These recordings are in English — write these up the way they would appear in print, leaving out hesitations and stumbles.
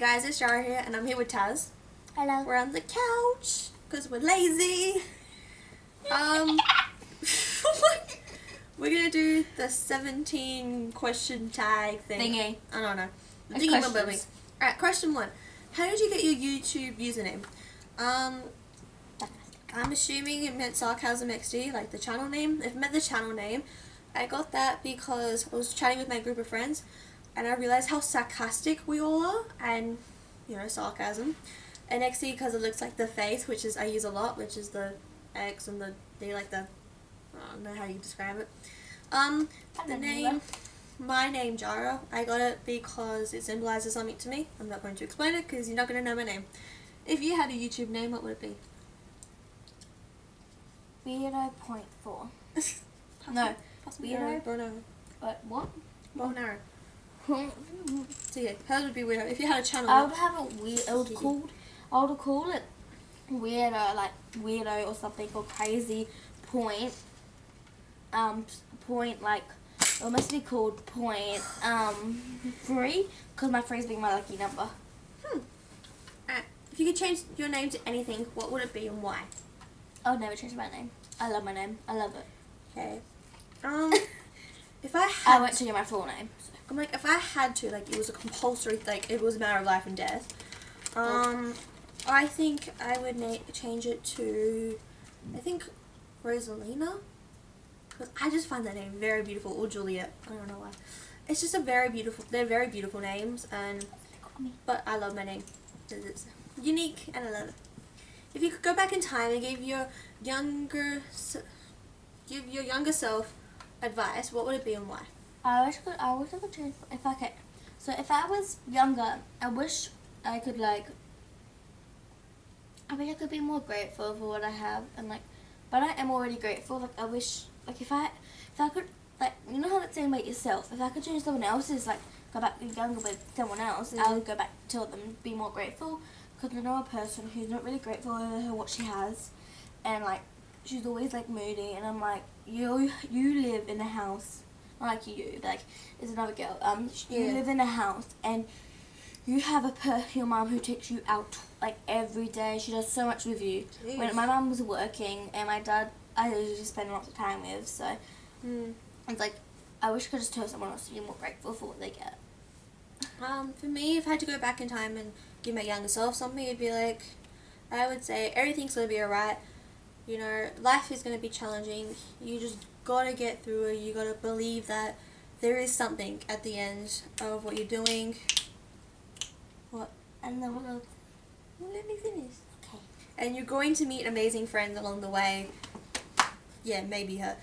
guys, it's Youre here, and I'm here with Taz. Hello. We're on the couch because we're lazy. We're gonna do the 17 question tag thing. Thingy. I don't know. Like Thingy questions. Alright, question 1. How did you get your YouTube username? I'm assuming it meant Sarcasm XD, like the channel name. If it meant the channel name, I got that because I was chatting with my group of friends and I realized how sarcastic we all are, and sarcasm. And XD because it looks like the face, which is I use a lot, which is the X and the D, like the, I don't know how you describe it. The name, my name Jara, I got it because it symbolizes something to me. I'm not going to explain it because you're not going to know my name. If you had a YouTube name, what would it be? Weirdo.4. No. Weirdo. Bruno. What? Bonaro. So yeah, hers would be weirdo. If you had a channel, I would have I would call it weirdo, like weirdo or something, or crazy point. Point, like it must be called point 3, because my 3 is being my lucky number. Alright, if you could change your name to anything, what would it be and why? I would never change my name. I love my name. I love it. Okay. If I had, I won't tell you my full name. So. I'm like, if I had to, like, it was a compulsory, like, it was a matter of life and death. I think I would change it to, I think, Rosalina. Because I just find that name very beautiful. Or Juliet. I don't know why. It's just they're very beautiful names. But I love my name. It's unique and I love it. If you could go back in time and give your younger self advice, what would it be and why? I wish I could change if I could. So if I was younger, I wish I could be more grateful for what I have, and but I am already grateful. Like I wish, if I could, you know how that's saying about yourself. If I could change someone else's, go back younger with someone else, I would go back to tell them be more grateful. Because I know a person who's not really grateful over what she has, and she's always moody, and I'm like, you live in a house, not like you, it's another girl. You live in a house, and you have your mom who takes you out every day. She does so much with you. Jeez. When my mom was working, and my dad, I usually spend lots of time with. So it's I wish I could just tell someone else to be more grateful for what they get. For me, if I had to go back in time and give my younger self something, it'd be I would say everything's gonna be alright. Life is gonna be challenging. You just gotta get through it. You gotta believe that there is something at the end of what you're doing. What? And then what else? Well, let me finish. Okay. And you're going to meet amazing friends along the way. Yeah, maybe her.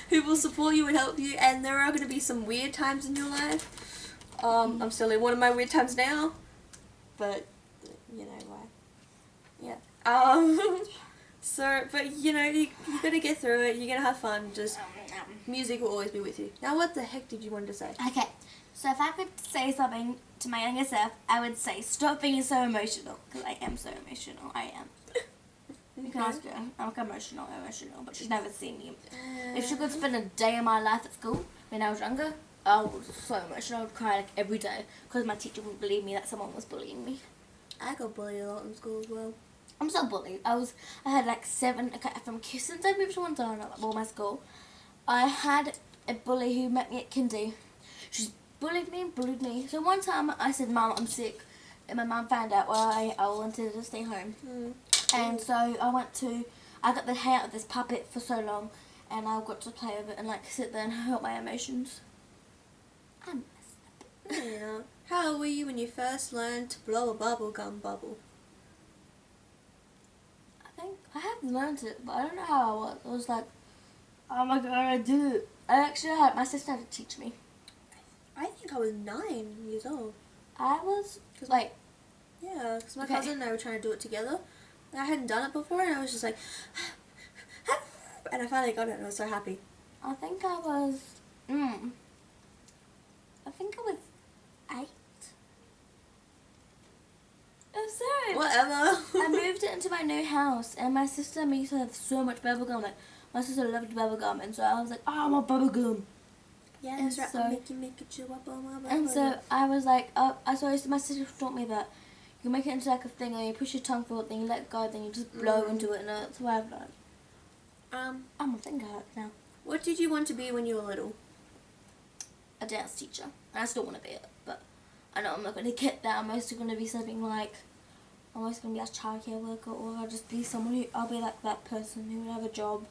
Who will support you and help you. And there are going to be some weird times in your life. I'm still in one of my weird times now. But, you know why. Yeah. But, you got to get through it. You're going to have fun. Just music will always be with you. Now, what the heck did you want to say? Okay. So if I could say something to my younger self, I would say stop being so emotional. Because I am so emotional. I am. You can ask her. I'm emotional, but she's never seen me. If she could spend a day of my life at school when I was younger, I was so emotional. I would cry every day because my teacher wouldn't believe me that someone was bullying me. I got bullied a lot in school as well. I'm still bullied. I had 7, from since I moved to Montana, my school, I had a bully who met me at kindy. She bullied me. So one time I said, "Mum, I'm sick," and my mum found out why I wanted to stay home. And so I got the hair out of this puppet for so long, and I got to play with it and sit there and help my emotions. I messed up. Yeah. How old were you when you first learned to blow a bubble gum bubble? I think I have learned it, but I don't know how I was. I was like, oh my god, I did it. I actually had my sister had to teach me. I think I was 9 years old. I was because my cousin and I were trying to do it together. I hadn't done it before, and I was just like, and I finally got it, and I was so happy. I think I was 8. I'm sorry. Whatever. I moved it into my new house, and my sister and me used to have so much bubblegum. My sister loved bubblegum, and so I was like, oh, I want bubblegum. Yeah, and that's right. so, I'll make you make it up on my and so I was like, my sister taught me that you make it into like a thing, and you push your tongue forward, then you let go, then you just blow into it, and that's what I've learned. My finger hurts now. What did you want to be when you were little? A dance teacher. And I still want to be it, but I know I'm not going to get that. I'm mostly going to be something like, I'm always going to be a childcare worker, or I'll just be someone who, I'll be like that person who would have a job.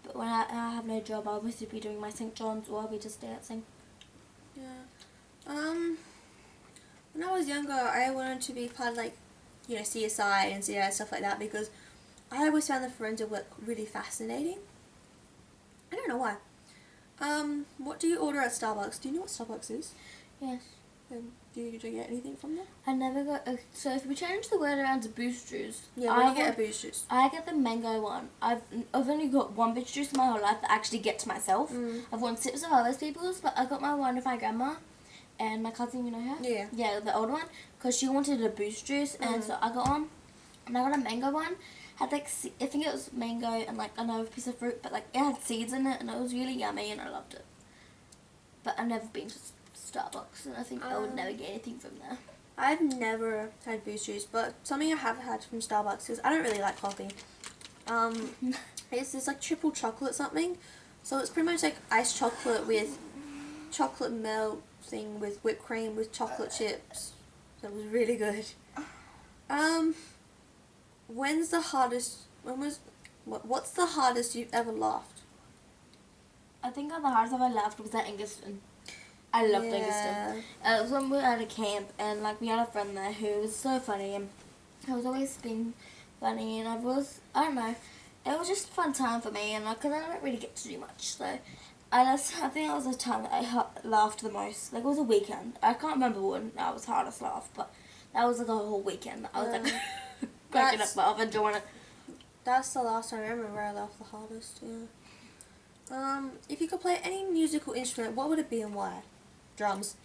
But when I have no job, I'll obviously be doing my St. John's, or I'll be just dancing. Yeah. When I was younger, I wanted to be part of like, CSI and CI stuff like that, because I always found the forensic work really fascinating. I don't know why. What do you order at Starbucks? Do you know what Starbucks is? Yes. Do you get anything from there? I never got. So if we change the word around to boost juice, Yeah, what do you get a boost juice? I get the mango one. I've only got one boost juice in my whole life that I actually get to myself. I've won sips of other people's, but I got my one with my grandma and my cousin. You know her? Yeah. Yeah, the old one, because she wanted a boost juice, and so I got one. And I got a mango one. Had like I think it was mango and like another piece of fruit, but like it had seeds in it, and it was really yummy, and I loved it. But I've never been to Starbucks, and I think I would never get anything from there. I've never had boost juice, but something I have had from Starbucks is I don't really like coffee. It's this like triple chocolate something, so it's pretty much like iced chocolate with chocolate melt thing with whipped cream with chocolate chips. That was really good. What's the hardest you've ever laughed? I think the hardest I've ever laughed was at Engliston. I loved Engliston. It was when we were at a camp, and like we had a friend there who was so funny, and he was always being funny, and I don't know, it was just a fun time for me, and because I don't really get to do much, so I think that was the time that I laughed the most. Like it was a weekend. I can't remember when I was hardest laugh, but that was like a whole weekend. I was like cracking up laugh, enjoying it. That's the last time I remember where I laughed the hardest. Yeah. If you could play any musical instrument, what would it be and why? Drums.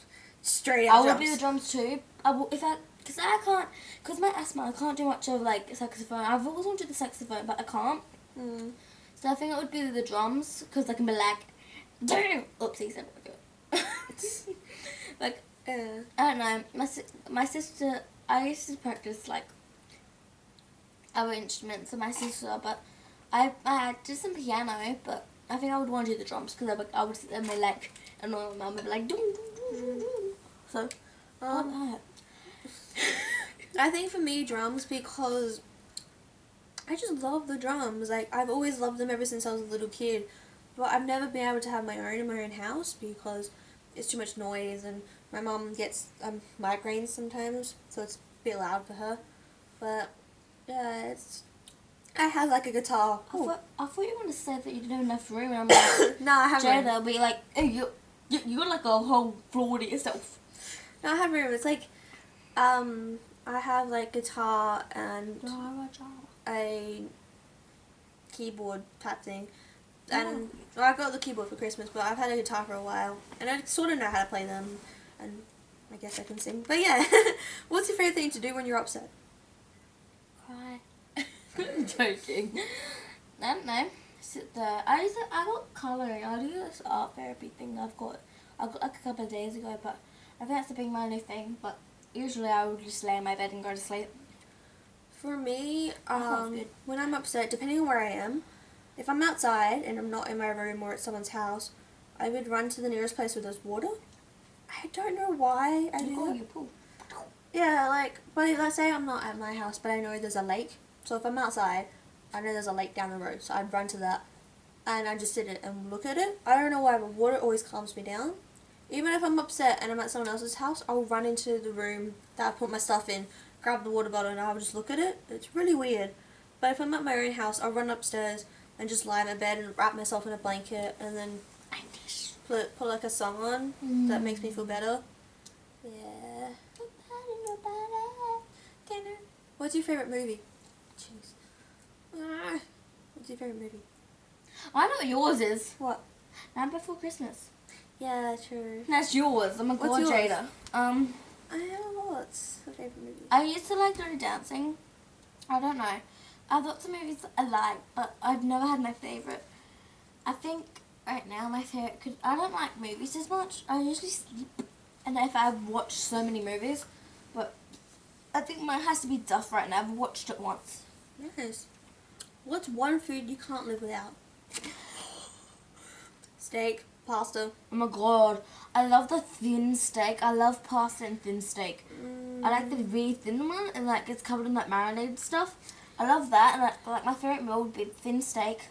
Straight out drums. I would be the drums too. Because my asthma, I can't do much of like saxophone. I've always wanted the saxophone, but I can't. So I think it would be the drums, because I can be like, oopsies, I don't do it. Like, I don't know. My sister, I used to practice like other instruments, and my sister, but I did some piano, but I think I would want to do the drums, because I would sit there and be like, and my mum would be like, doo, doo, doo, doo. So, I think for me, drums, because I just love the drums. Like, I've always loved them ever since I was a little kid, but I've never been able to have my own in my own house, because it's too much noise, and my mum gets migraines sometimes, so it's a bit loud for her. But yeah, I have like a guitar. I thought you were going to say that you didn't have enough room, and I'm like, no, I have room. Jada will be like, hey, you got like a whole floor to yourself. No, I have room. It's like, I have like guitar and a keyboard type thing. And I got the keyboard for Christmas, but I've had a guitar for a while, and I sort of know how to play them, and I guess I can sing. But yeah, what's your favourite thing to do when you're upset? Cry. I'm joking. I don't know. Sit there. I got colouring. I do this art therapy thing I got like a couple of days ago, but I think that's the big my new thing. But usually I would just lay in my bed and go to sleep. For me, when I'm upset, depending on where I am, if I'm outside and I'm not in my room or at someone's house, I would run to the nearest place where there's water. I don't know why I do that. You pool. Yeah, like, but let's say I'm not at my house, but I know there's a lake. So if I'm outside, I know there's a lake down the road, so I'd run to that, and I just sit it and look at it. I don't know why, but water always calms me down. Even if I'm upset and I'm at someone else's house, I'll run into the room that I put my stuff in, grab the water bottle, and I'll just look at it. It's really weird. But if I'm at my own house, I'll run upstairs and just lie in my bed and wrap myself in a blanket, and then put like a song on that makes me feel better. Yeah. What's your favourite movie? Jeez. What's your favourite movie? I know what yours is. What? Night Before Christmas. Yeah, true. That's yours. Oh my god, What's yours? Jada. I have lots of favourite movies. I used to like Dirty Dancing. I don't know. I've lots of movies I like, but I've never had my favourite. I think right now, my favourite, because I don't like movies as much. I usually sleep, and if I watch so many movies, but I think mine has to be Duff right now. I've watched it once. Yes. What's one food you can't live without? Steak, pasta. Oh my god, I love the thin steak. I love pasta and thin steak. I like the really thin one, and like it's covered in like marinated stuff. I love that, and like my favourite meal would be thin steak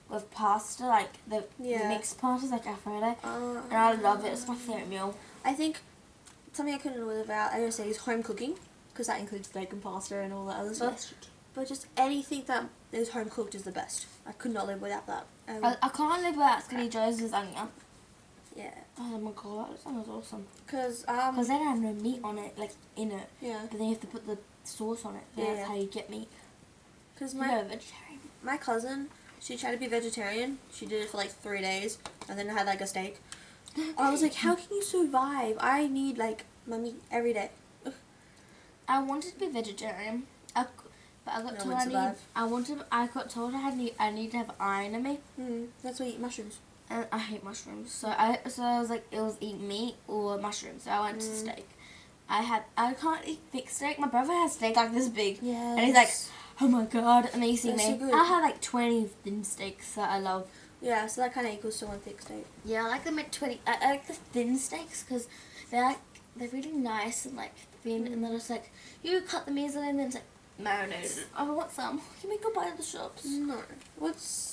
with pasta, like the mixed pastas, like Alfredo. And I love it. It's my favourite meal. I think something I couldn't live without, I would say, is home cooking, because that includes steak and pasta and all that other stuff. Yes. But just anything that is home cooked is the best. I could not live without that. I can't live without Skinny Joe's lasagna. Yeah. Oh my god, that sounds awesome. Because they don't have no meat on it, like in it. Yeah. But then you have to put the sauce on it. Yeah. That's how you get meat. Because vegetarian. my cousin, she tried to be vegetarian. She did it for like 3 days, and then had like a steak. I was like, how can you survive? I need like my meat every day. I wanted to be vegetarian, but I got told I got told I need to have iron in me. That's why you eat mushrooms. And I hate mushrooms, so I was like, it was eat meat or mushrooms. So I went to steak. I can't eat thick steak. My brother has steak like this big, and he's like, oh my god, amazing. So good. I had like 20 thin steaks that I love. Yeah, so that kind of equals to one thick steak. Yeah, I like them at 20. I like the thin steaks because they're really nice and like thin, and then it's like you cut them easily, and then it's like marinated. I want some. Can we go buy at the shops? No. What's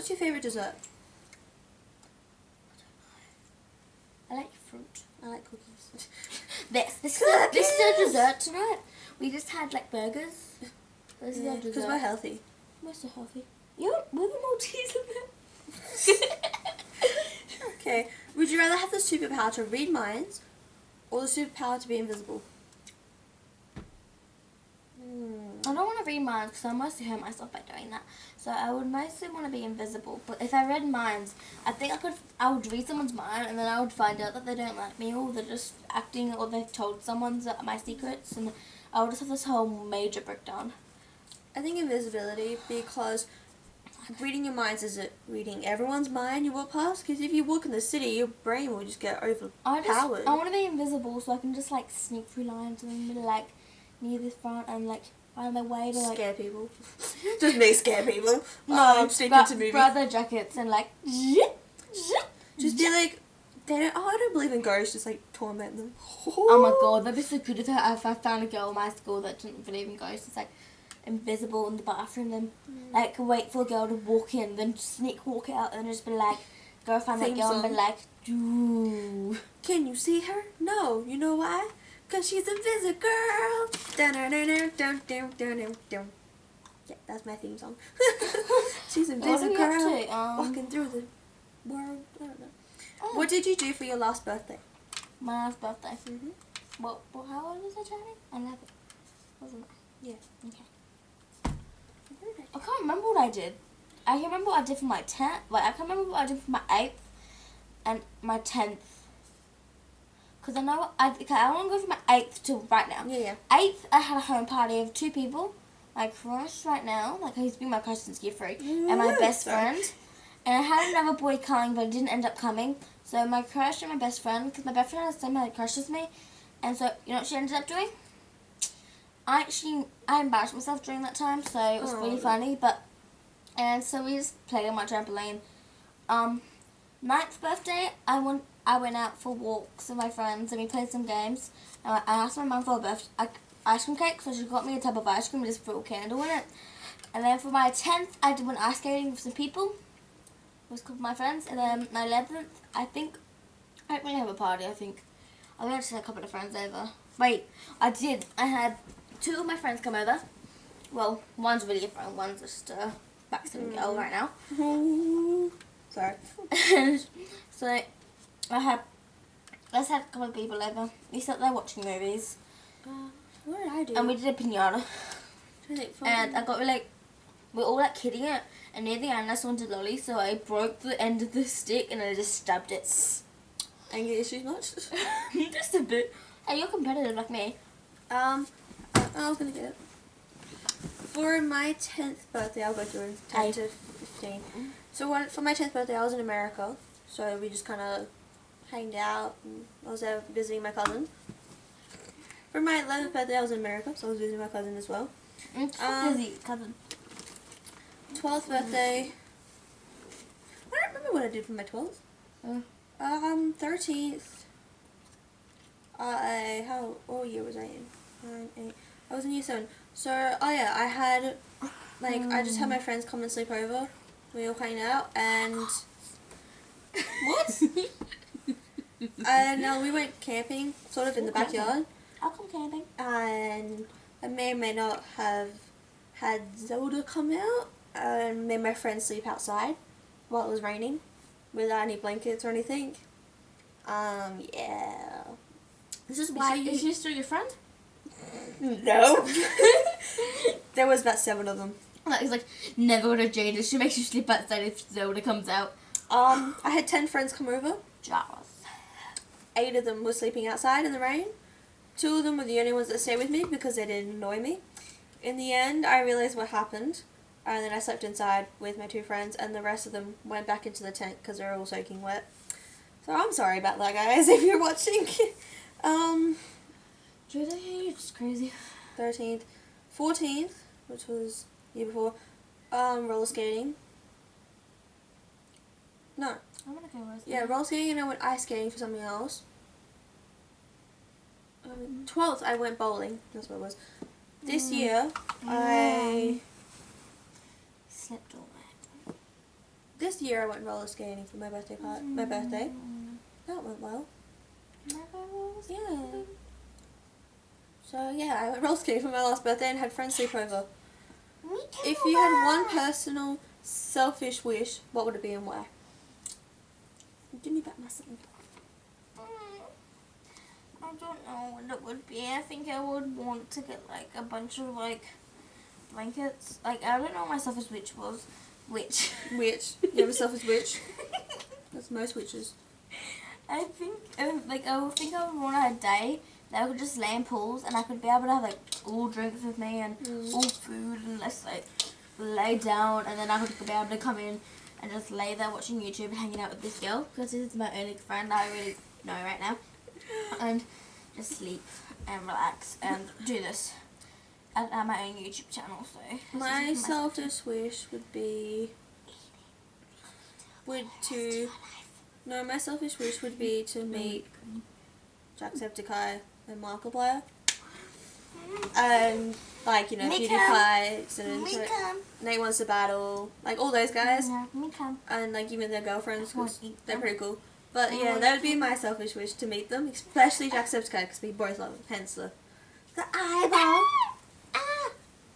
your favorite dessert? I like fruit. I like cookies. This is our dessert tonight. We just had like burgers. This is our Because dessert. we're healthy. We're so healthy. We're the Maltese in it. Okay. Would you rather have the superpower to read minds or the superpower to be invisible? I don't want to read minds because I mostly hurt myself by doing that. So I would mostly want to be invisible. But if I read minds, I think I would read someone's mind, and then I would find out that they don't like me, or they're just acting, or they've told someone my secrets, and I would just have this whole major breakdown. I think invisibility, because reading your minds is reading everyone's mind you walk past. Because if you walk in the city, your brain will just get overpowered. I want to be invisible so I can just like sneak through lines and be like near the front and like find my way to like scare people. Just me scare people. No, sneak into movies. brother jackets and like just be like, I don't believe in ghosts. Just like torment them. Oh my god, that'd be so good if I found a girl in my school that didn't believe in ghosts. It's like invisible in the bathroom, then like wait for a girl to walk in, then sneak walk out, and then just be like, go find that girl and be like, Doo. Can you see her? No. You know why? Cause she's invisible girl. Yeah, that's my theme song. She's invisible girl walking through the world. I don't know. Oh. What did you do for your last birthday? My last birthday. What? How old was I, Johnny? 11. Wasn't I? Yeah. Okay. I can't remember what I did. I can remember what I did for my 10th. Like I can remember what I did for my 8th and my 10th. Because I know I want to go from my 8th to right now. Yeah. 8th, I had a home party of 2 people. My crush right now, like he's been my crush since year 3, and my best friend. And I had another boy coming, but he didn't end up coming. So my crush and my best friend, because my best friend has the same crush as me, and so you know what she ended up doing? I embarrassed myself during that time, so it was really funny. And so we just played on my trampoline. 9th birthday, I went out for walks with my friends and we played some games. And I asked my mum for a ice cream cake, so she got me a tub of ice cream and just threw a candle in it. And then for my 10th, I went ice skating with some people. It was a couple of my friends. And then my 11th, I don't really have a party, I think. I went to see a couple of friends over. Wait, I did. I had 2 of my friends come over. Well, one's really a friend, one's just a backstabbing girl right now. Sorry. So let's have a couple of people over. We sat there watching movies. What did I do? And we did a pinata. And I got we're all like kidding it. And near the end I wanted lolly, so I broke the end of the stick and I just stabbed it. Anger issues much? Just a bit. Hey, you're competitive like me. I was gonna get it. For my 10th birthday, I'll go through 10 to 15. So for my 10th birthday, I was in America. So we just kind of hanged out. And I was there visiting my cousin. For my 11th birthday, I was in America, so I was visiting my cousin as well. Busy cousin. 12th birthday. I don't remember what I did for my 12th. 13th. What year was I in? 9, 8. I was in year 7. So, I had, I just had my friends come and sleep over. We all hang out, and what? And we went camping, sort of in the backyard. I'll come camping. And I may or may not have had Zelda come out and made my friends sleep outside while it was raining without any blankets or anything. Yeah. This is why Is she still your friend? No. There was about 7 of them. He's like, never gonna change it. She makes you sleep outside if Zelda comes out. I had 10 friends come over. Jealous. 8 of them were sleeping outside in the rain. 2 of them were the only ones that stayed with me because they didn't annoy me. In the end, I realized what happened, and then I slept inside with my 2 friends, and the rest of them went back into the tent because they were all soaking wet. So I'm sorry about that, guys, if you're watching. You're just crazy. 13th. 14th, which was the year before, roller skating. No. I'm gonna go roller skating. Yeah, roller skating, and I went ice skating for something else. 12th, I went bowling. That's what it was. This year, I slept all night. This year I went roller skating for my birthday my birthday. That went well. Yeah. So yeah, I went roller skating for my last birthday and had friends sleep over. If you had one personal selfish wish, what would it be and why? Give me back my something. I don't know what it would be. I think I would want to get a bunch of blankets. I don't know what my selfish wish was. Witch. You have a selfish witch? That's most witches. I think I would want a day that I could just lay in pools and I could be able to have all drinks with me and all food and just lay down, and then I could be able to come in and just lay there watching YouTube and hanging out with this girl because this is my only friend I really know right now, and just sleep and relax and do this at my own YouTube channel. So My selfish wish would be my selfish wish would be to meet Jacksepticeye and Markiplier. And PewDiePie, and Nate Wants to Battle, all those guys. And even their girlfriends, because they're pretty cool. But yeah, that would be my selfish wish, to meet them, especially Jacksepticeye, because we both love him, hence the eyeball.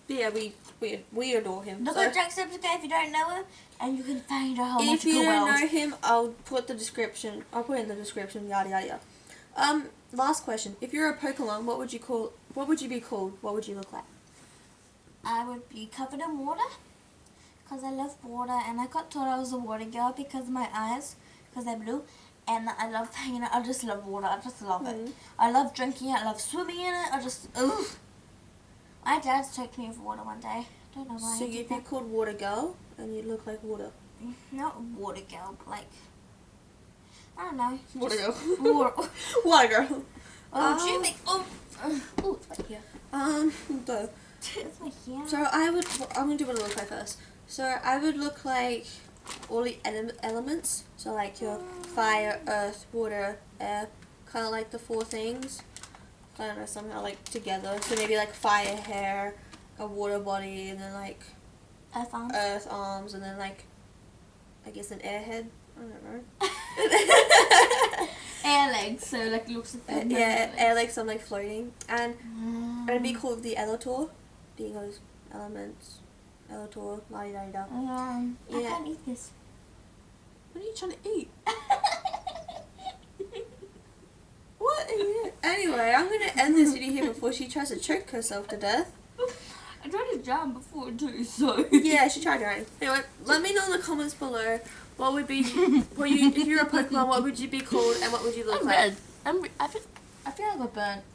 But yeah, we adore him. Look at Jacksepticeye if you don't know him, and you can find a whole If you don't know him, I'll put in the description, yada yada yada. Last question. If you're a Pokemon, what would you be called? What would you look like? I would be covered in water, because I love water, and I got told I was a water girl because of my eyes, because they're blue, and I love hanging out. I just love water. I just love it. I love drinking it. I love swimming in it. My dad took me for water one day. Don't know why. So you'd be called Water Girl, and you'd look like water. Not water girl, but I don't know. Water Girl. Water. Water Girl. Jimmy. It's right here. It's right here. So I'm gonna do what I look like first. So I would look like all the elements. So your fire, earth, water, air. Kind of like the 4 things. I don't know, somehow together. So maybe fire hair, a water body, and then earth arms, and then I guess an air head. I don't know. Air legs, so it looks like air legs. I'm floating, and I'd be called the Elator. Those elements, Elator, la di da da. I can't eat this. What are you trying to eat? What? Anyway, I'm gonna end this video here before she tries to choke herself to death. I tried to jump before too, so. Yeah, she tried drowning. Anyway, let me know in the comments below what would be, if you're a Pokemon, what would you be called and what would you look like? I feel like we're burnt.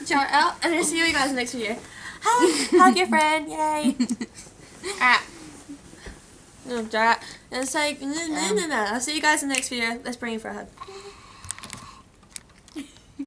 Shout out, and I'll see you guys in the next video. Hug your friend, yay! And it's like, no. I'll see you guys in the next video. Let's bring you for a hug.